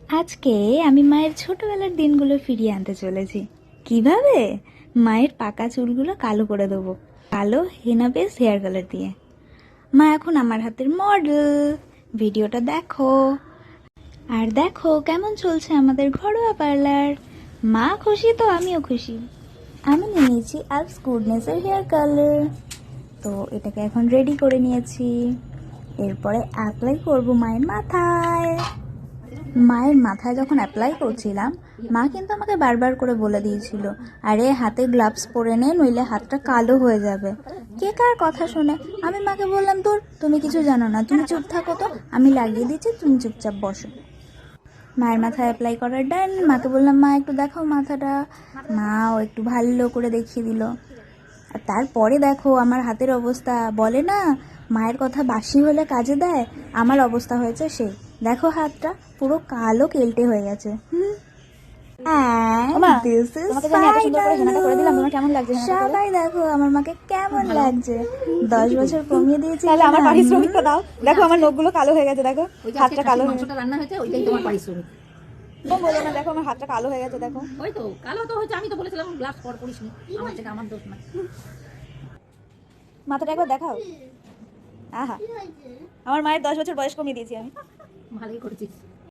আজকে আমি মায়ের ছোটবেলার দিনগুলো ফিরিয়ে আনতে চলেছি। কিভাবে? মায়ের পাকা চুলগুলো কালো করে দেবো, কালো হেনা বেস হেয়ার কালার দিয়ে। মা এখন আমার হাতের মডেল। ভিডিওটা দেখো আর দেখো কেমন চলছে আমাদের ঘরোয়া পার্লার। মা খুশি তো আমিও খুশি। আমি নিয়ে নিয়েছি আলস গুডনেসের হেয়ার কালার। তো এটাকে এখন রেডি করে নিয়েছি। এরপরে অ্যাপ্লাই করবো মায়ের মাথায়। মায়ের মাথায় যখন অ্যাপ্লাই করছিলাম, মা কিন্তু আমাকে বারবার করে বলে দিয়েছিল, আরে হাতে গ্লাভস পরে নে, নইলে হাতটা কালো হয়ে যাবে। কে কার কথা শুনে? আমি মাকে বললাম, দূর, তুমি কিছু জানো না, তুমি চুপ থাকো তো, আমি লাগিয়ে দিচ্ছি, তুমি চুপচাপ বসো। মায়ের মাথায় অ্যাপ্লাই করার ডান। মাকে বললাম, মা একটু দেখাও মাথাটা। মাও একটু ভালো করে দেখিয়ে দিল। আর তারপরে দেখো আমার হাতের অবস্থা। বলে না, মায়ের কথা বাসি হলে কাজে দেয়। আমার অবস্থা হয়েছে সেই। দেখো হাতটা পুরো কালো কেলটে হয়ে গেছে। সবাই দেখো আমার মাকে কেমন লাগছে। 10 বছর কমিয়ে দিয়েছি। তাহলে আমার পারিশ্রমিকটা দাও। দেখো আমার নখগুলো কালো হয়ে গেছে, দেখো হাতটা কালো হয়ে গেছে। রান্না হয়েছে ওইটাই তোমার পারিশ্রমিক। বলো না, দেখো আমার হাতটা কালো হয়ে গেছে, দেখো। ওই তো কালো তো হয়েছে, আমি তো বলেছিলাম গ্লাভস পর করিসনি, আমার থেকে আমার দোষ না। মাথাটা একবার দেখাও। আহা, আমার মায়ের 10 বছর বয়স কমিয়ে দিয়েছি আমি। ভালোই করেছিস।